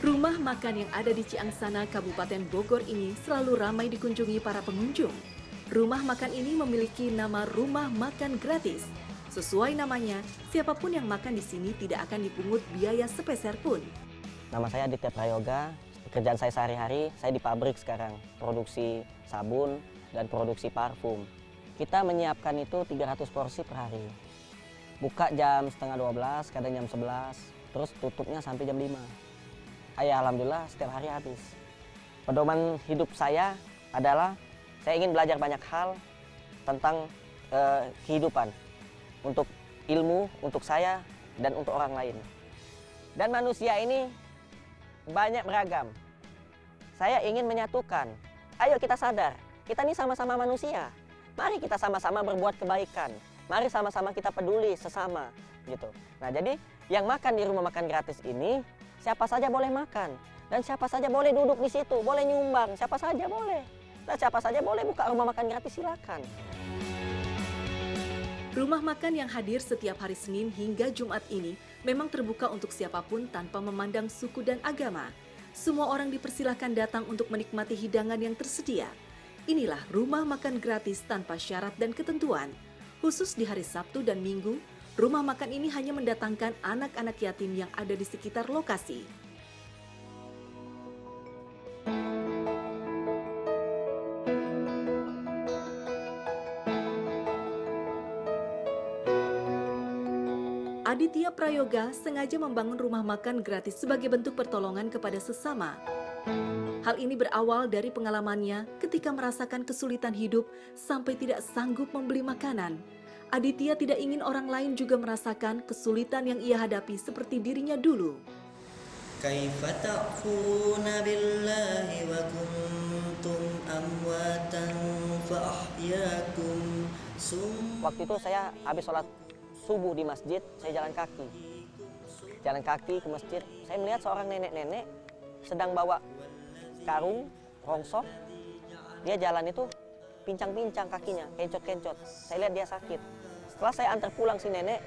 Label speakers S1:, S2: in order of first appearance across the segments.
S1: Rumah makan yang ada di Ciangsana, Kabupaten Bogor ini selalu ramai dikunjungi para pengunjung. Rumah makan ini memiliki nama Rumah Makan Gratis. Sesuai namanya, siapapun yang makan di sini tidak akan dipungut biaya sepeser pun.
S2: Nama saya Aditya Prayoga. Pekerjaan saya sehari-hari, saya di pabrik sekarang. Produksi sabun dan produksi parfum. Kita menyiapkan itu 300 porsi per hari. Buka jam setengah 12, kadang jam 11, terus tutupnya sampai jam 5. Alhamdulillah setiap hari habis. Pedoman hidup saya adalah saya ingin belajar banyak hal tentang kehidupan. Untuk ilmu, untuk saya, dan untuk orang lain. Dan manusia ini banyak beragam. Saya ingin menyatukan. Ayo kita sadar, kita ini sama-sama manusia. Mari kita sama-sama berbuat kebaikan. Mari sama-sama kita peduli sesama, gitu. Nah, jadi yang makan di rumah makan gratis ini siapa saja boleh makan dan siapa saja boleh duduk di situ, boleh nyumbang, siapa saja boleh. Dan siapa saja boleh buka rumah makan gratis, silakan.
S1: Rumah makan yang hadir setiap hari Senin hingga Jumat ini memang terbuka untuk siapapun tanpa memandang suku dan agama. Semua orang dipersilahkan datang untuk menikmati hidangan yang tersedia. Inilah rumah makan gratis tanpa syarat dan ketentuan. Khusus di hari Sabtu dan Minggu, rumah makan ini hanya mendatangkan anak-anak yatim yang ada di sekitar lokasi. Aditya Prayoga sengaja membangun rumah makan gratis sebagai bentuk pertolongan kepada sesama. Hal ini berawal dari pengalamannya ketika merasakan kesulitan hidup sampai tidak sanggup membeli makanan. Aditya tidak ingin orang lain juga merasakan kesulitan yang ia hadapi seperti dirinya dulu.
S3: Kaifa ta'funa billahi wa kuntum amwatan fa ahyakum.
S2: Waktu itu saya habis sholat subuh di masjid, saya jalan kaki. Jalan kaki ke masjid, saya melihat seorang nenek-nenek sedang bawa karung, rongsok. Dia jalan itu pincang-pincang kakinya, kencot-kencot. Saya lihat dia sakit. Setelah saya antar pulang si nenek,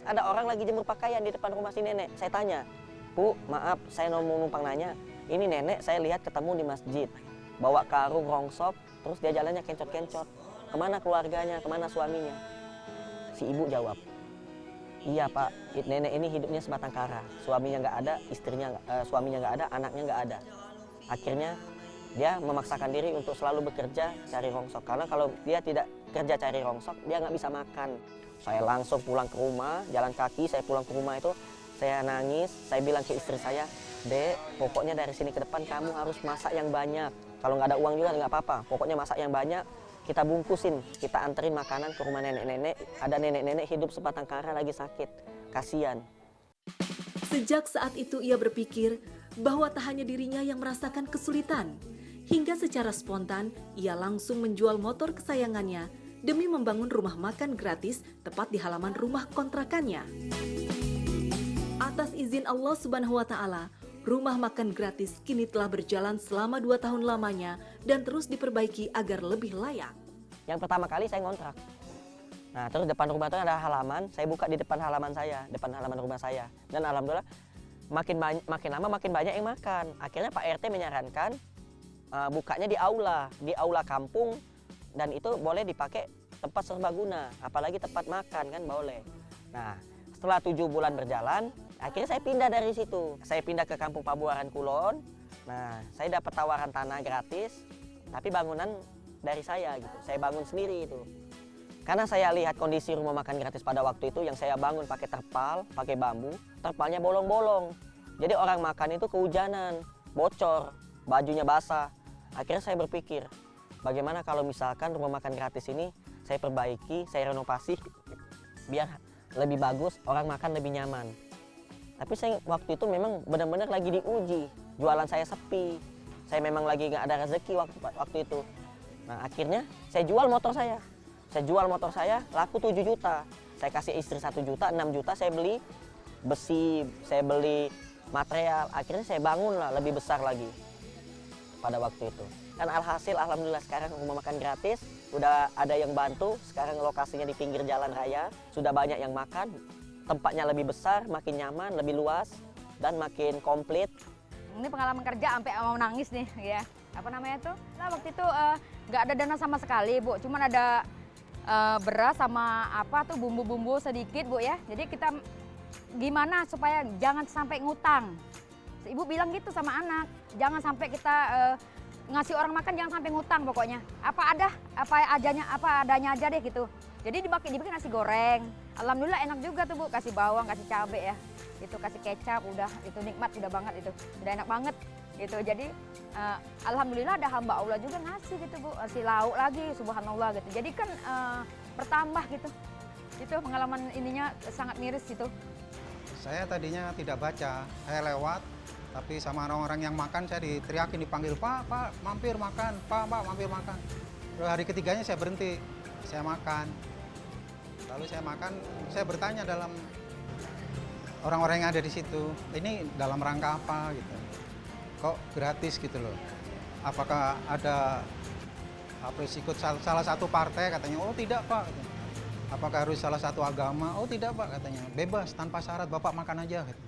S2: ada orang lagi jemur pakaian di depan rumah si nenek. Saya tanya, "Bu, maaf, saya mau numpang nanya. Ini nenek saya lihat ketemu di masjid. Bawa karung, rongsok, terus dia jalannya kencot-kencot. Kemana keluarganya, kemana suaminya?" Si ibu jawab, "Iya Pak, nenek ini hidupnya sebatang kara. Suaminya nggak ada, suaminya nggak ada, anaknya nggak ada. Akhirnya dia memaksakan diri untuk selalu bekerja cari rongsok. Karena kalau dia tidak kerja cari rongsok, dia nggak bisa makan." Saya langsung pulang ke rumah, jalan kaki. Saya pulang ke rumah itu, saya nangis. Saya bilang ke istri saya, "Dek, pokoknya dari sini ke depan kamu harus masak yang banyak. Kalau nggak ada uang juga nggak apa-apa. Pokoknya masak yang banyak. Kita bungkusin, kita anterin makanan ke rumah nenek-nenek. Ada nenek-nenek hidup sebatang kara lagi sakit. Kasihan."
S1: Sejak saat itu ia berpikir bahwa tak hanya dirinya yang merasakan kesulitan. Hingga secara spontan ia langsung menjual motor kesayangannya demi membangun rumah makan gratis tepat di halaman rumah kontrakannya. Atas izin Allah Subhanahu wa Ta'ala, rumah makan gratis kini telah berjalan selama 2 tahun lamanya dan terus diperbaiki agar lebih layak.
S2: Yang pertama kali saya ngontrak. Nah, terus depan rumah itu ada halaman, saya buka di depan halaman saya, depan halaman rumah saya. Dan alhamdulillah makin lama makin banyak yang makan. Akhirnya Pak RT menyarankan bukanya di aula kampung, dan itu boleh dipakai tempat serbaguna, apalagi tempat makan kan boleh. Nah, setelah 7 bulan berjalan, akhirnya saya pindah dari situ. Saya pindah ke Kampung Pabuaran Kulon. Nah, saya dapat tawaran tanah gratis, tapi bangunan dari saya gitu. Saya bangun sendiri itu. Karena saya lihat kondisi rumah makan gratis pada waktu itu yang saya bangun pakai terpal, pakai bambu, terpalnya bolong-bolong. Jadi orang makan itu kehujanan, bocor, bajunya basah. Akhirnya saya berpikir, bagaimana kalau misalkan rumah makan gratis ini saya perbaiki, saya renovasi biar lebih bagus, orang makan lebih nyaman. Tapi saya waktu itu memang benar-benar lagi diuji, jualan saya sepi. Saya memang lagi nggak ada rezeki waktu itu. Nah, akhirnya saya jual motor saya. Saya jual motor saya, laku 7 juta. Saya kasih istri 1 juta, 6 juta saya beli besi, saya beli material. Akhirnya saya bangun lah lebih besar lagi pada waktu itu. Dan alhasil alhamdulillah sekarang rumah makan gratis, udah ada yang bantu. Sekarang lokasinya di pinggir jalan raya, sudah banyak yang makan. Tempatnya lebih besar, makin nyaman, lebih luas, dan makin komplit.
S4: Ini pengalaman kerja sampai mau nangis nih ya. Apa namanya tuh? Nah waktu itu nggak ada dana sama sekali Bu, cuman ada beras sama apa tuh bumbu-bumbu sedikit Bu ya. Jadi kita gimana supaya jangan sampai ngutang. Ibu bilang gitu sama anak, jangan sampai kita ngasih orang makan jangan sampai ngutang pokoknya. Apa adanya aja deh gitu. Jadi dibikin nasi goreng. Alhamdulillah enak juga tuh Bu, kasih bawang, kasih cabai ya. Itu kasih kecap, udah itu nikmat, udah banget itu. Udah enak banget gitu. Jadi alhamdulillah ada hamba Allah juga ngasih gitu Bu, ngasih lauk lagi, subhanallah gitu. Jadi kan bertambah gitu. Itu pengalaman ininya sangat miris gitu.
S5: Saya tadinya tidak baca, saya lewat, tapi sama orang-orang yang makan saya diteriakin, dipanggil, Pak, mampir makan, Pak, mampir makan. Lalu hari ketiganya saya berhenti, saya makan. Lalu saya makan, saya bertanya dalam orang-orang yang ada di situ, ini dalam rangka apa gitu. Kok gratis gitu loh. Apakah ada ikut salah satu partai katanya, oh tidak Pak. Apakah harus salah satu agama? Oh tidak Pak katanya, bebas tanpa syarat, Bapak makan aja. Gitu.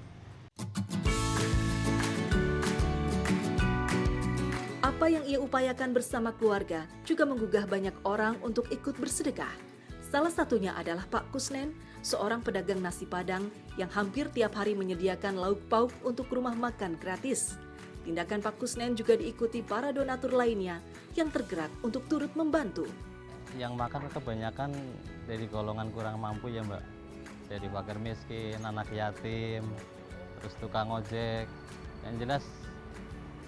S1: Apa yang ia upayakan bersama keluarga juga menggugah banyak orang untuk ikut bersedekah. Salah satunya adalah Pak Kusnen, seorang pedagang nasi Padang yang hampir tiap hari menyediakan lauk pauk untuk rumah makan gratis. Tindakan Pak Kusnen juga diikuti para donatur lainnya yang tergerak untuk turut membantu.
S6: Yang makan kebanyakan dari golongan kurang mampu ya Mbak. Jadi fakir miskin, anak yatim, terus tukang ojek. Yang jelas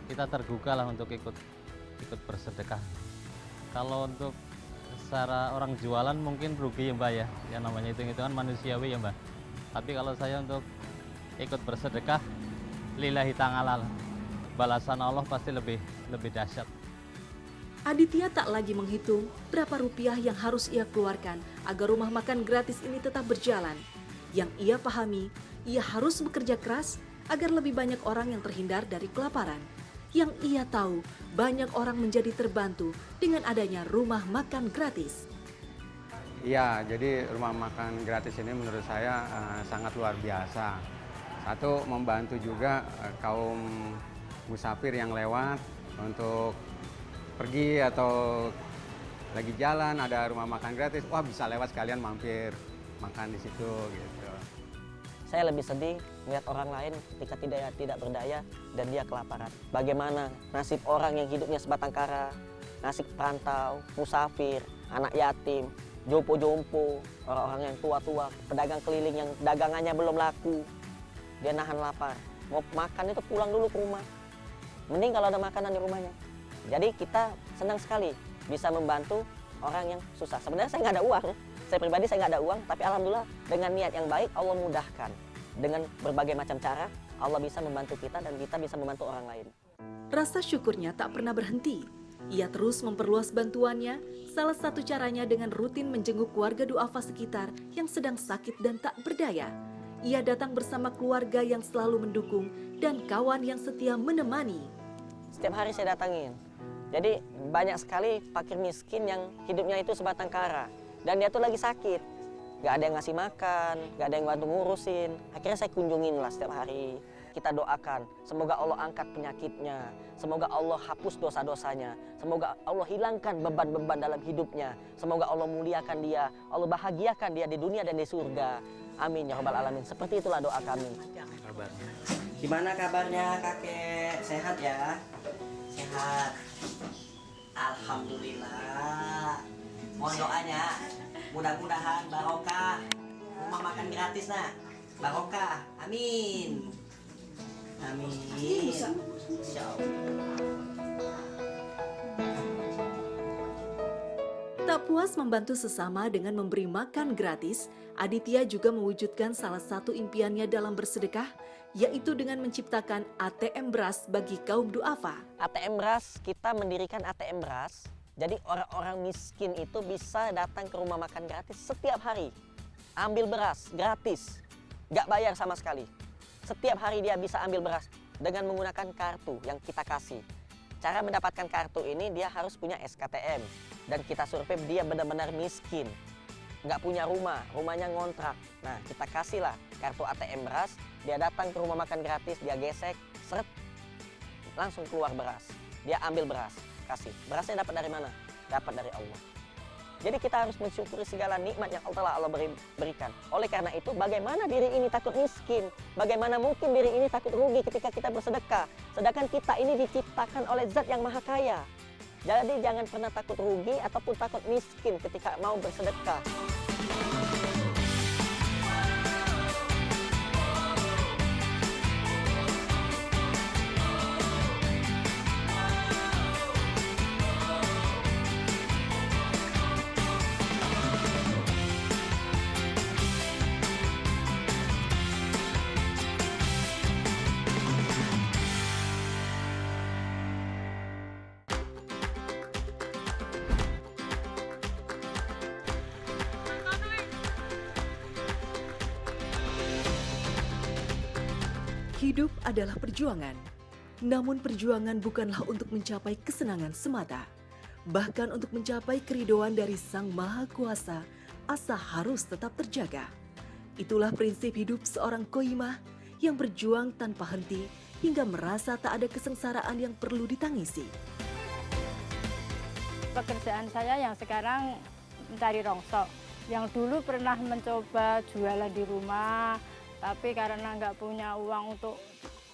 S6: kita tergugah lah untuk ikut bersedekah. Kalau untuk secara orang jualan mungkin rugi ya Mbak ya. Yang namanya hitung-hitungan manusiawi ya Mbak. Tapi kalau saya untuk ikut bersedekah, lillahi ta'ala, balasan Allah pasti lebih dahsyat.
S1: Aditya tak lagi menghitung berapa rupiah yang harus ia keluarkan agar rumah makan gratis ini tetap berjalan. Yang ia pahami, ia harus bekerja keras agar lebih banyak orang yang terhindar dari kelaparan. Yang ia tahu, banyak orang menjadi terbantu dengan adanya rumah makan gratis.
S7: Iya, jadi rumah makan gratis ini menurut saya sangat luar biasa. Satu, membantu juga kaum musafir yang lewat untuk pergi atau lagi jalan ada rumah makan gratis, wah bisa lewat sekalian mampir makan di situ gitu.
S2: Saya lebih sedih melihat orang lain ketika tidak berdaya dan dia kelaparan. Bagaimana nasib orang yang hidupnya sebatang kara, nasib perantau, musafir, anak yatim, jompo-jompo, orang-orang yang tua-tua, pedagang keliling yang dagangannya belum laku, dia nahan lapar. Mau makan itu pulang dulu ke rumah. Mending kalau ada makanan di rumahnya. Jadi kita senang sekali bisa membantu orang yang susah. Sebenarnya saya nggak ada uang. Saya pribadi saya nggak ada uang, tapi alhamdulillah dengan niat yang baik Allah mudahkan. Dengan berbagai macam cara Allah bisa membantu kita dan kita bisa membantu orang lain.
S1: Rasa syukurnya tak pernah berhenti. Ia terus memperluas bantuannya, salah satu caranya dengan rutin menjenguk warga duafa sekitar yang sedang sakit dan tak berdaya. Ia datang bersama keluarga yang selalu mendukung dan kawan yang setia menemani.
S2: Setiap hari saya datangin. Jadi banyak sekali fakir miskin yang hidupnya itu sebatang kara. Dan dia tuh lagi sakit. Gak ada yang ngasih makan, gak ada yang bantu ngurusin. Akhirnya saya kunjungin lah setiap hari. Kita doakan, semoga Allah angkat penyakitnya. Semoga Allah hapus dosa-dosanya. Semoga Allah hilangkan beban-beban dalam hidupnya. Semoga Allah muliakan dia, Allah bahagiakan dia di dunia dan di surga. Amin ya rabbal alamin. Seperti itulah doa kami.
S3: Gimana kabarnya kakek? Sehat ya? Sehat. Alhamdulillah. Mohon doanya, mudah-mudahan barokah. Rumah makan gratis nah. Barokah. Amin. Amin. Insyaallah.
S1: Tak puas membantu sesama dengan memberi makan gratis, Aditya juga mewujudkan salah satu impiannya dalam bersedekah, yaitu dengan menciptakan ATM beras bagi kaum duafa.
S2: ATM beras, kita mendirikan ATM beras. Jadi orang-orang miskin itu bisa datang ke rumah makan gratis setiap hari. Ambil beras gratis, nggak bayar sama sekali. Setiap hari dia bisa ambil beras dengan menggunakan kartu yang kita kasih. Cara mendapatkan kartu ini dia harus punya SKTM. Dan kita survei dia benar-benar miskin. Nggak punya rumah, rumahnya ngontrak. Nah kita kasihlah kartu ATM beras, dia datang ke rumah makan gratis, dia gesek, seret, langsung keluar beras. Dia ambil beras, kasih. Berasnya dapat dari mana? Dapat dari Allah. Jadi kita harus mensyukuri segala nikmat yang Allah berikan. Oleh karena itu, bagaimana diri ini takut miskin? Bagaimana mungkin diri ini takut rugi ketika kita bersedekah? Sedangkan kita ini diciptakan oleh Zat yang Maha Kaya. Jadi jangan pernah takut rugi ataupun takut miskin ketika mau bersedekah.
S1: Hidup adalah perjuangan, namun perjuangan bukanlah untuk mencapai kesenangan semata. Bahkan untuk mencapai keridhaan dari Sang Maha Kuasa, asa harus tetap terjaga. Itulah prinsip hidup seorang Qoyimah yang berjuang tanpa henti hingga merasa tak ada kesengsaraan yang perlu ditangisi.
S8: Pekerjaan saya yang sekarang mencari rongsok. Yang dulu pernah mencoba jualan di rumah, tapi karena nggak punya uang untuk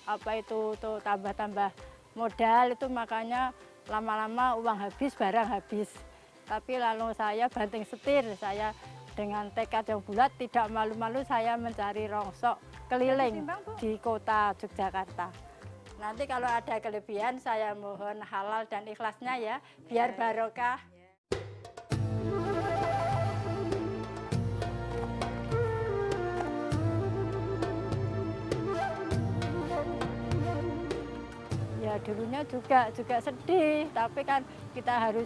S8: untuk tambah-tambah modal itu, makanya lama-lama uang habis, barang habis. Tapi lalu saya banting setir, saya dengan tekad yang bulat, tidak malu-malu saya mencari rongsok keliling di kota Yogyakarta. Nanti kalau ada kelebihan saya mohon halal dan ikhlasnya ya, biar barokah. Ya dulunya juga sedih, tapi kan kita harus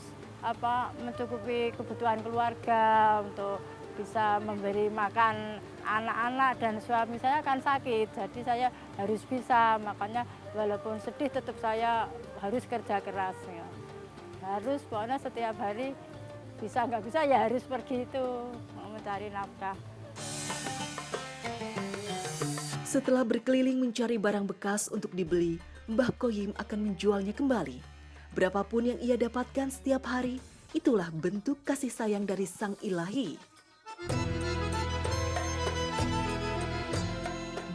S8: mencukupi kebutuhan keluarga untuk bisa memberi makan anak-anak, dan suami saya kan sakit, jadi saya harus bisa, makanya walaupun sedih tetap saya harus kerja keras ya. Harus pokoknya setiap hari, bisa nggak bisa ya harus pergi itu mencari nafkah.
S1: Setelah berkeliling mencari barang bekas untuk dibeli, Mbah Qoyim akan menjualnya kembali. Berapapun yang ia dapatkan setiap hari, itulah bentuk kasih sayang dari Sang Ilahi.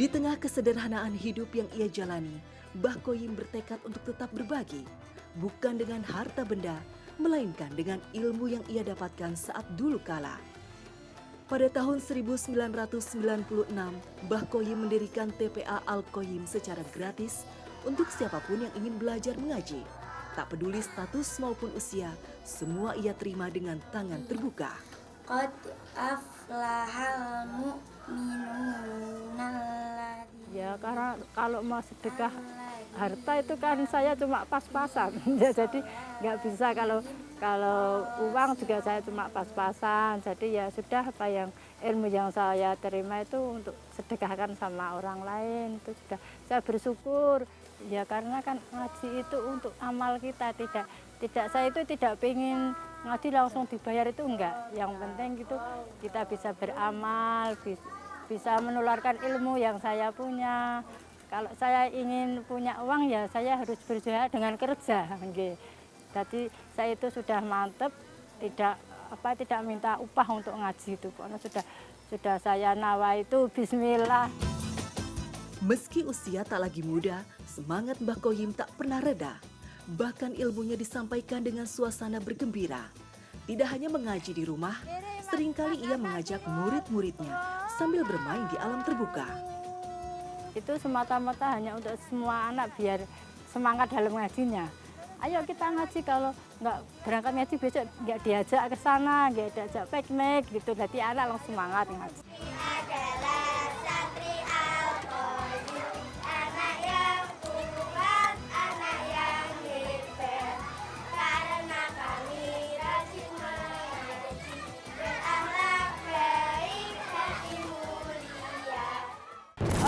S1: Di tengah kesederhanaan hidup yang ia jalani, Mbah Qoyim bertekad untuk tetap berbagi, bukan dengan harta benda, melainkan dengan ilmu yang ia dapatkan saat dulu kala. Pada tahun 1996, Mbah Qoyim mendirikan TPA Al-Qoyim secara gratis untuk siapapun yang ingin belajar mengaji. Tak peduli status maupun usia, semua ia terima dengan tangan terbuka.
S9: Qad aflahal mu'minuna.
S8: Ya karena kalau mau sedekah harta itu kan saya cuma pas-pasan. Ya, jadi nggak bisa kalau uang juga saya cuma pas-pasan. Jadi ya sudah, apa yang ilmu yang saya terima itu untuk sedekahkan sama orang lain, itu sudah saya bersyukur. Ya karena kan ngaji itu untuk amal kita, tidak saya itu tidak pengen ngaji langsung dibayar, itu enggak. Yang penting gitu kita bisa beramal, bisa menularkan ilmu yang saya punya. Kalau saya ingin punya uang ya saya harus berusaha dengan kerja. Jadi saya itu sudah mantep, tidak minta upah untuk ngaji itu. Pokoknya sudah saya nawa itu bismillah.
S1: Meski usia tak lagi muda, semangat Mbah Qoyim tak pernah reda. Bahkan ilmunya disampaikan dengan suasana bergembira. Tidak hanya mengaji di rumah, seringkali ia mengajak murid-muridnya sambil bermain di alam terbuka.
S8: Itu semata-mata hanya untuk semua anak biar semangat dalam ngajinya. Ayo kita ngaji, kalau nggak berangkat ngaji besok nggak diajak ke sana, nggak diajak piknik gitu. Jadi anak langsung semangat ngaji.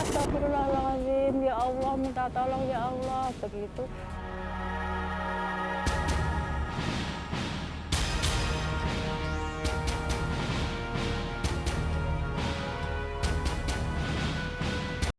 S8: Astagfirullahaladzim, ya Allah, minta tolong ya Allah, begitu.